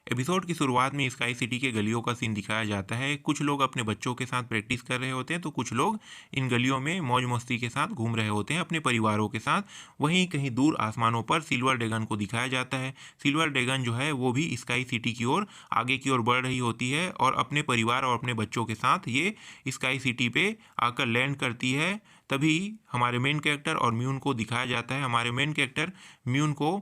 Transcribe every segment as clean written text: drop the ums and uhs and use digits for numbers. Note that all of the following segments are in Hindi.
एपिसोड की शुरुआत में स्काई सिटी के गलियों का सीन दिखाया जाता है। कुछ लोग अपने बच्चों के साथ प्रैक्टिस कर रहे होते हैं तो कुछ लोग इन गलियों में मौज मस्ती के साथ घूम रहे होते हैं अपने परिवारों के साथ। वहीं कहीं दूर आसमानों पर सिल्वर ड्रैगन को दिखाया जाता है। सिल्वर ड्रैगन जो है वो भी स्काई सिटी की ओर आगे की ओर बढ़ रही होती है और अपने परिवार और अपने बच्चों के साथ ये स्काई सिटी पे आकर लैंड करती है। तभी हमारे मेन कैरेक्टर और म्यून को दिखाया जाता है। हमारे मेन कैरेक्टर म्यून को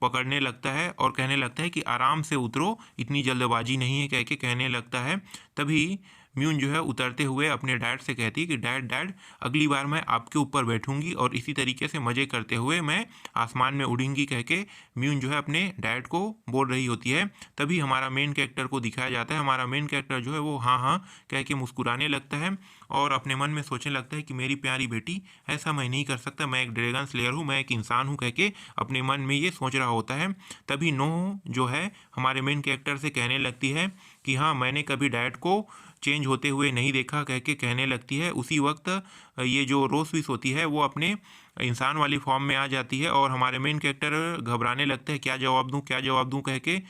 पकड़ने लगता है और कहने लगता है कि आराम से उतरो, इतनी जल्दबाजी नहीं है, कह के कहने लगता है। तभी म्यून जो है उतरते हुए अपने डैड से कहती है कि डैड डैड अगली बार मैं आपके ऊपर बैठूंगी और इसी तरीके से मज़े करते हुए मैं आसमान में उड़ूंगी, कह के म्यून जो है अपने डैड को बोल रही होती है। तभी हमारा मेन कैरेक्टर को दिखाया जाता है। हमारा मेन कैरेक्टर जो है वो हाँ हाँ कह के मुस्कुराने लगता है और अपने मन में सोचने लगता है कि मेरी प्यारी बेटी, ऐसा मैं नहीं कर सकता, मैं एक ड्रैगन स्लेयर हूँ, मैं एक इंसान हूँ, कह के अपने मन में ये सोच रहा होता है। तभी नोह जो है हमारे मेन कैरेक्टर से कहने लगती है कि हाँ मैंने कभी डैड को चेंज होते हुए नहीं देखा, कह के कहने लगती है। उसी वक्त ये जो रोसविस होती है वो अपने इंसान वाली फॉर्म में आ जाती है और हमारे मेन कैरेक्टर घबराने लगते हैं, क्या जवाब दूँ क्या जवाब दूँ कह के।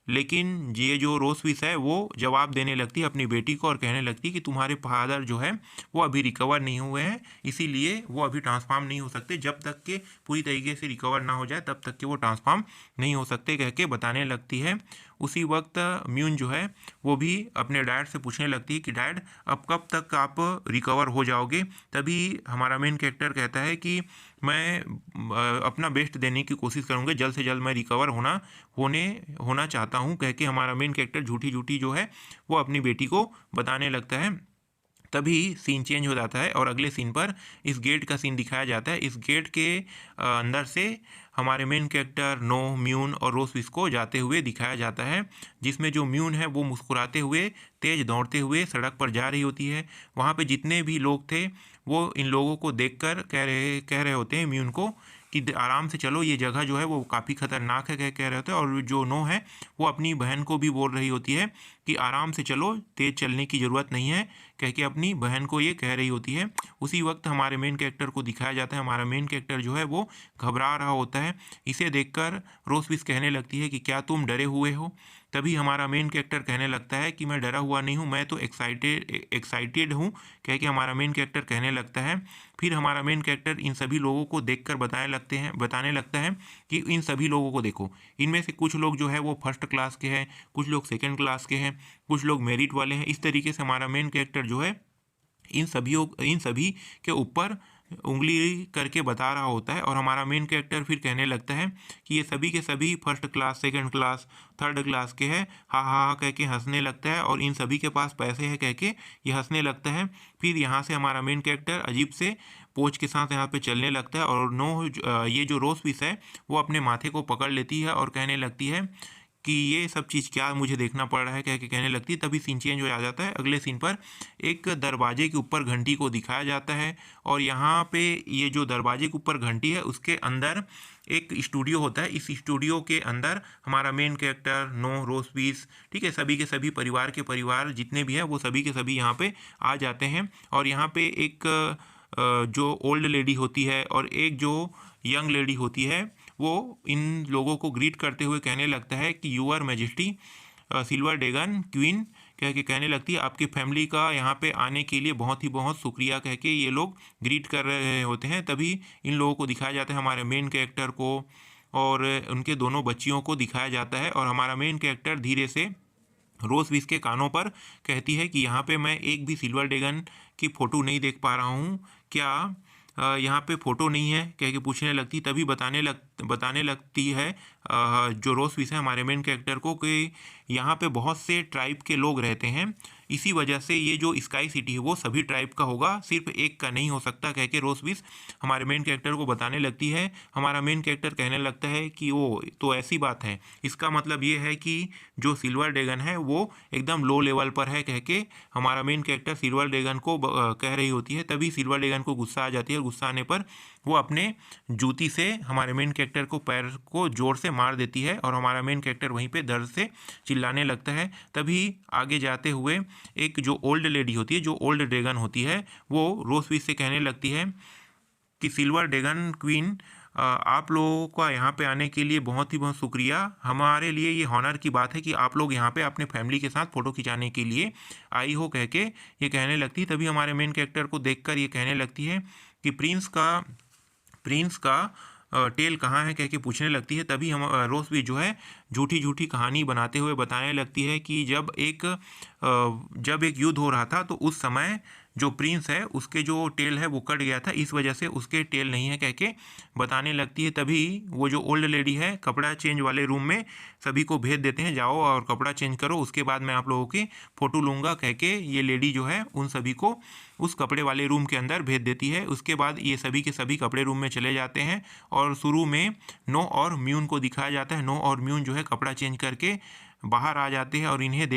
लेकिन ये जो रोसविस है वो जवाब देने लगती है अपनी बेटी को और कहने लगती है कि तुम्हारे फादर जो है वो अभी रिकवर नहीं हुए हैं, इसीलिए वो अभी ट्रांसफॉर्म नहीं हो सकते। जब तक के पूरी तरीके से रिकवर ना हो जाए तब तक के वो ट्रांसफॉर्म नहीं हो सकते, कह के बताने लगती है। उसी वक्त म्यून जो है वो भी अपने डैड से पूछने लगती है कि डैड अब कब तक आप रिकवर हो जाओगे। तभी हमारा मेन कैरेक्टर कहता है कि मैं अपना बेस्ट देने की कोशिश करूँगा, जल्द से जल्द मैं रिकवर होना चाहता हूँ, कह के हमारा मेन कैरेक्टर झूठी झूठी जो है वो अपनी बेटी को बताने लगता है। तभी सीन चेंज हो जाता है और अगले सीन पर इस गेट का सीन दिखाया जाता है। इस गेट के अंदर से हमारे मेन कैरेक्टर नो, म्यून और रोसविस को जाते हुए दिखाया जाता है, जिसमें जो म्यून है वो मुस्कुराते हुए तेज दौड़ते हुए सड़क पर जा रही होती है। वहाँ पे जितने भी लोग थे वो इन लोगों को देखकर कह रहे होते हैं म्यून को कि आराम से चलो, ये जगह जो है वो काफ़ी खतरनाक है, कह रहे होते हैं। और जो नो है वो अपनी बहन को भी बोल रही होती है कि आराम से चलो, तेज़ चलने की ज़रूरत नहीं है, कह के अपनी बहन को ये कह रही होती है। उसी वक्त हमारे मेन कैरेक्टर को दिखाया जाता है। हमारा मेन कैरेक्टर जो है वो घबरा रहा होता है। इसे देखकर रोसविस कहने लगती है कि क्या तुम डरे हुए हो। तभी हमारा मेन कैरेक्टर कहने लगता है कि मैं डरा हुआ नहीं हूँ, मैं तो एक्साइटेड हूँ, कह के हमारा मेन कैरेक्टर कहने लगता है। फिर हमारा मेन कैरेक्टर इन सभी लोगों को देखकर बताने लगता है कि इन सभी लोगों को देखो, इनमें से कुछ लोग जो है वो फर्स्ट क्लास के हैं, कुछ लोग सेकंड क्लास के हैं, कुछ लोग मेरिट वाले हैं। इस तरीके से हमारा मेन कैरेक्टर जो है इन सभी के ऊपर उंगली करके बता रहा होता है और हमारा मेन कैरेक्टर फिर कहने लगता है कि ये सभी के सभी first class, second class, third class के हैं। हा हा हा कह के हंसने लगता है और इन सभी के पास पैसे हैं, कह के ये हंसने लगता है। फिर यहाँ से हमारा मेन कैरेक्टर अजीब से पोज के साथ यहाँ पे चलने लगता है और ये जो रोसविस है वो अपने माथे को पकड़ लेती है और कहने लगती है कि ये सब चीज़ क्या मुझे देखना पड़ रहा है, कह के कहने लगती है। तभी सीन चेंज हो जाता है। अगले सीन पर एक दरवाजे के ऊपर घंटी को दिखाया जाता है और यहाँ पे ये जो दरवाजे के ऊपर घंटी है उसके अंदर एक स्टूडियो होता है। इस स्टूडियो के अंदर हमारा मेन कैरेक्टर नो, रोसविस, ठीक है, सभी के सभी परिवार जितने भी हैं वो सभी के सभी यहाँ पे आ जाते हैं। और यहाँ पे एक जो ओल्ड लेडी होती है और एक जो यंग लेडी होती है वो इन लोगों को ग्रीट करते हुए कहने लगता है कि your majesty silver dragon queen, कह के कहने लगती है आपकी फैमिली का यहाँ पे आने के लिए बहुत ही बहुत शुक्रिया, कह के ये लोग ग्रीट कर रहे होते हैं। तभी इन लोगों को दिखाया जाता है, हमारे मेन कैरेक्टर को और उनके दोनों बच्चियों को दिखाया जाता है। और हमारा मेन कैरेक्टर धीरे से रोसविस के कानों पर कहती है कि यहाँ पे मैं एक भी सिल्वर ड्रैगन की फ़ोटो नहीं देख पा रहा हूँ, क्या यहाँ पे फ़ोटो नहीं है, कह के पूछने लगती। तभी बताने लगती है जो रोसविस है हमारे मेन कैरेक्टर को कि यहाँ पे बहुत से ट्राइब के लोग रहते हैं, इसी वजह से ये जो स्काई सिटी है वो सभी ट्राइब का होगा, सिर्फ एक का नहीं हो सकता, कह के रोसविस हमारे मेन कैरेक्टर को बताने लगती है। हमारा मेन कैरेक्टर कहने लगता है कि वो तो ऐसी बात है, इसका मतलब ये है कि जो सिल्वर ड्रैगन है वो एकदम लो लेवल पर है, कह के हमारा मेन कैरेक्टर सिल्वर ड्रैगन को कह रही होती है। तभी सिल्वर ड्रैगन को गुस्सा आ जाती है और गुस्सा आने पर वो अपने जूती से हमारे मेन कैरेक्टर को पैर को जोर से मार देती है और हमारा मेन कैरेक्टर वहीं पे दर्द से चिल्लाने लगता है। तभी आगे जाते हुए एक जो ओल्ड लेडी होती है, जो ओल्ड ड्रैगन होती है, वो रोसविस से कहने लगती है कि सिल्वर ड्रैगन क्वीन आप लोगों का यहाँ पे आने के लिए बहुत ही बहुत शुक्रिया। हमारे लिए ये हॉनर की बात है कि आप लोग यहाँ पे अपने फैमिली के साथ फ़ोटो खिंचाने के लिए आई हो, कह के ये कहने लगती है। तभी हमारे मेन कैरेक्टर को देखकर ये कहने लगती है कि प्रिंस का टेल कहाँ है, कह के पूछने लगती है। तभी हम रोज भी जो है झूठी झूठी कहानी बनाते हुए बताने लगती है कि जब एक युद्ध हो रहा था तो उस समय जो प्रिंस है उसके जो टेल है वो कट गया था, इस वजह से उसके टेल नहीं है, कह के बताने लगती है। तभी वो जो ओल्ड लेडी है कपड़ा चेंज वाले रूम में सभी को भेज देते हैं, जाओ और कपड़ा चेंज करो, उसके बाद मैं आप लोगों की फ़ोटो लूँगा, कह के ये लेडी जो है उन सभी को उस कपड़े वाले रूम के अंदर भेज देती है। उसके बाद ये सभी के सभी कपड़े रूम में चले जाते हैं और शुरू में नो और म्यून को दिखाया जाता है। नो और म्यून जो है कपड़ा चेंज करके बाहर आ जाते हैं और इन्हें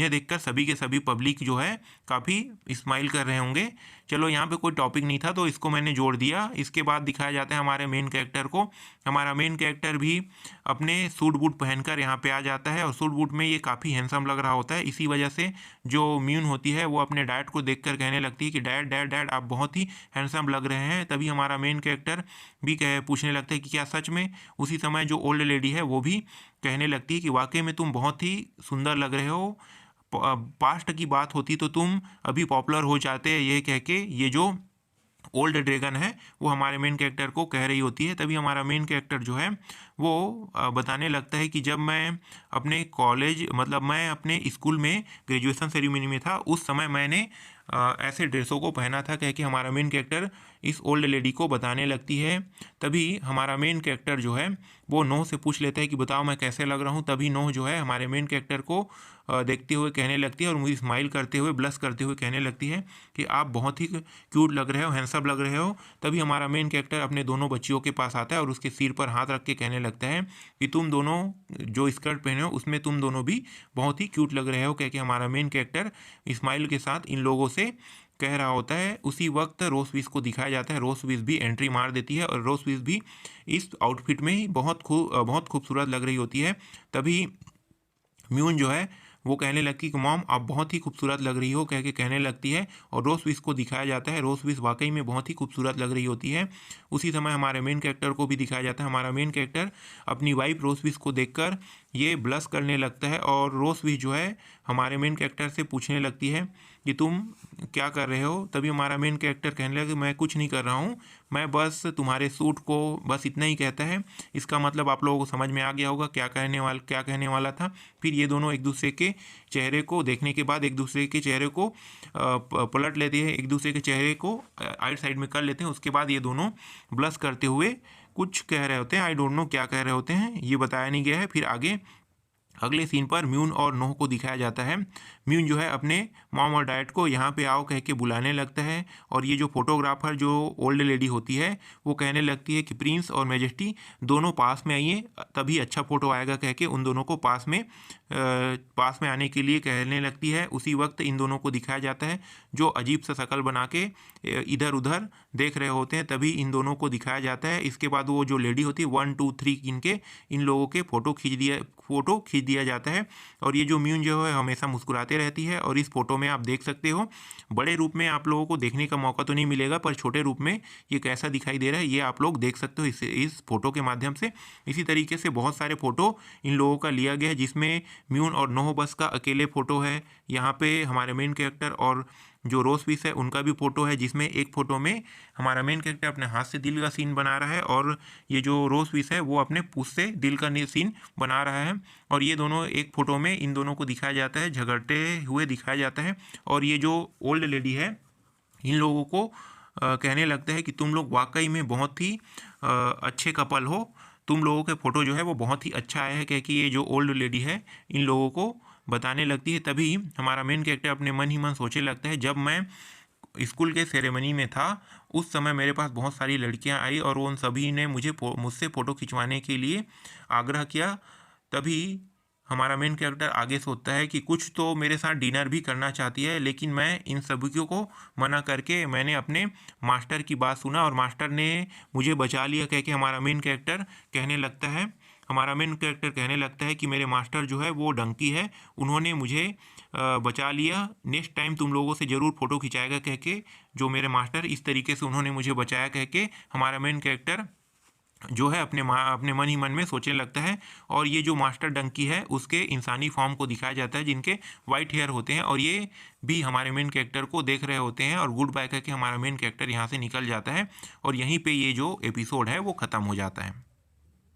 देखकर सभी के सभी पब्लिक जो है काफ़ी स्माइल कर रहे होंगे। चलो, यहाँ पे कोई टॉपिक नहीं था तो इसको मैंने जोड़ दिया। इसके बाद दिखाया जाता है हमारे मेन कैरेक्टर को। हमारा मेन कैरेक्टर भी अपने सूट बूट पहनकर यहाँ पे आ जाता है और सूट बूट में ये काफ़ी हैंडसम लग रहा होता है। इसी वजह से जो म्यून होती है वो अपने डैड को देखकर कहने लगती है कि डैड डैड डैड आप बहुत ही हैंडसम लग रहे हैं। तभी हमारा मेन कैरेक्टर भी पूछने लगता है कि क्या सच में। उसी समय जो ओल्ड लेडी है वो भी कहने लगती है कि वाकई में तुम बहुत ही सुंदर लग रहे हो, पास्ट की बात होती तो तुम अभी पॉपुलर हो जाते। ये कह के ये जो ओल्ड ड्रैगन है वो हमारे मेन कैरेक्टर को कह रही होती है। तभी हमारा मेन कैरेक्टर जो है वो बताने लगता है कि जब मैं अपने कॉलेज मतलब मैं अपने स्कूल में ग्रेजुएशन सेरेमनी में था उस समय मैंने ऐसे ड्रेसों को पहना था, कह के हमारा मेन कैरेक्टर इस ओल्ड लेडी को बताने लगती है। तभी हमारा मेन कैरेक्टर जो है वो नोह से पूछ लेता है कि बताओ मैं कैसे लग रहा हूँ। तभी नोह जो है हमारे मेन कैरेक्टर को देखते हुए कहने लगती है और मुझे स्माइल करते हुए ब्लश करते हुए कहने लगती है कि आप बहुत ही क्यूट लग रहे हो, हैंडसम लग रहे हो। तभी हमारा मेन कैरेक्टर अपने दोनों बच्चियों के पास आता है और उसके सिर पर हाथ रख के कहने लगता है कि तुम दोनों जो स्कर्ट पहने हो उसमें तुम दोनों भी बहुत ही क्यूट लग रहे हो, कह के हमारा मेन कैरेक्टर स्माइल के साथ इन लोगों से कह रहा होता है। उसी वक्त रोसविस को दिखाया जाता है। रोसविस भी एंट्री मार देती है और रोसविस भी इस आउटफिट में ही बहुत खूबसूरत लग रही होती है। तभी म्यून जो है वो कहने लगती कि मॉम आप बहुत ही खूबसूरत लग रही हो, कह के कहने लगती है और रोसविस को दिखाया जाता है। रोसविस वाकई में बहुत ही खूबसूरत लग रही होती है। उसी समय हमारे मेन कैरेक्टर को भी दिखाया जाता है। हमारा मेन कैरेक्टर अपनी वाइफ रोसविस को देखकर ये ब्लश करने लगता है और रोसविस जो है हमारे मेन कैरेक्टर से पूछने लगती है कि तुम क्या कर रहे हो। तभी हमारा मेन कैरेक्टर कहने लगे मैं कुछ नहीं कर रहा हूँ, मैं बस तुम्हारे सूट को बस इतना ही कहता है। इसका मतलब आप लोगों को समझ में आ गया होगा क्या कहने वाला था। फिर ये दोनों एक दूसरे के चेहरे को देखने के बाद एक दूसरे के चेहरे को पलट लेते हैं, एक दूसरे के चेहरे को आइट साइड में कर लेते हैं। उसके बाद ये दोनों ब्लश करते हुए कुछ कह रहे होते हैं, आई डोंट नो क्या कह रहे होते हैं, ये बताया नहीं गया है। फिर आगे अगले सीन पर म्यून और नोह को दिखाया जाता है। म्यून जो है अपने मॉम और डैड को यहाँ पे आओ कह के बुलाने लगता है और ये जो फोटोग्राफर जो ओल्ड लेडी होती है वो कहने लगती है कि प्रिंस और मैजेस्टी दोनों पास में आइए तभी अच्छा फ़ोटो आएगा, कह के उन दोनों को पास में आने के लिए कहने लगती है। उसी वक्त इन दोनों को दिखाया जाता है जो अजीब सा शक्ल बना के इधर उधर देख रहे होते हैं। तभी इन दोनों को दिखाया जाता है। इसके बाद वो जो लेडी होती है 1 2 3 इनके इन लोगों के फ़ोटो खींच दिया जाता है और ये जो म्यून जो है हमेशा मुस्कुराते रहती है। और इस फोटो में आप देख सकते हो बड़े रूप में आप लोगों को देखने का मौका तो नहीं मिलेगा पर छोटे रूप में ये कैसा दिखाई दे रहा है ये आप लोग देख सकते हो इस फोटो के माध्यम से। इसी तरीके से बहुत सारे फ़ोटो इन लोगों का लिया गया है जिसमें म्यून और नोह बस का अकेले फ़ोटो है। यहाँ पे हमारे मेन कैरेक्टर और जो रोसविस है उनका भी फ़ोटो है जिसमें एक फ़ोटो में हमारा मेन कैरेक्टर अपने हाथ से दिल का सीन बना रहा है और ये जो रोसविस है वो अपने पूछ से दिल का सीन बना रहा है। और ये दोनों एक फ़ोटो में इन दोनों को दिखाया जाता है, झगड़ते हुए दिखाया जाता है। और ये जो ओल्ड लेडी है इन लोगों को कहने लगता है कि तुम लोग वाकई में बहुत ही अच्छे कपल हो, तुम लोगों के फ़ोटो जो है वो बहुत ही अच्छा आया है, क्योंकि ये जो ओल्ड लेडी है इन लोगों को बताने लगती है। तभी हमारा मेन कैरेक्टर अपने मन ही मन सोचने लगता है जब मैं स्कूल के सेरेमनी में था उस समय मेरे पास बहुत सारी लड़कियां आई और उन सभी ने मुझसे फ़ोटो खिंचवाने के लिए आग्रह किया। तभी हमारा मेन कैरेक्टर आगे सोचता है कि कुछ तो मेरे साथ डिनर भी करना चाहती है, लेकिन मैं इन सभी को मना करके मैंने अपने मास्टर की बात सुना और मास्टर ने मुझे बचा लिया, कह के हमारा मेन कैरेक्टर कहने लगता है। हमारा मेन कैरेक्टर कहने लगता है कि मेरे मास्टर जो है वो डंकी है, उन्होंने मुझे बचा लिया, नेक्स्ट टाइम तुम लोगों से ज़रूर फ़ोटो खिंचाएगा कह के, जो मेरे मास्टर इस तरीके से उन्होंने मुझे बचाया कह के हमारा मेन कैरेक्टर जो है अपने मन ही मन में सोचने लगता है। और ये जो मास्टर डंकी है उसके इंसानी फॉर्म को दिखाया जाता है, जिनके वाइट हेयर होते हैं, और ये भी हमारे मेन कैरेक्टर को देख रहे होते हैं, और गुड बाय करके हमारा मेन कैरेक्टर यहाँ से निकल जाता है, और यहीं पे ये जो एपिसोड है वो ख़त्म हो जाता है।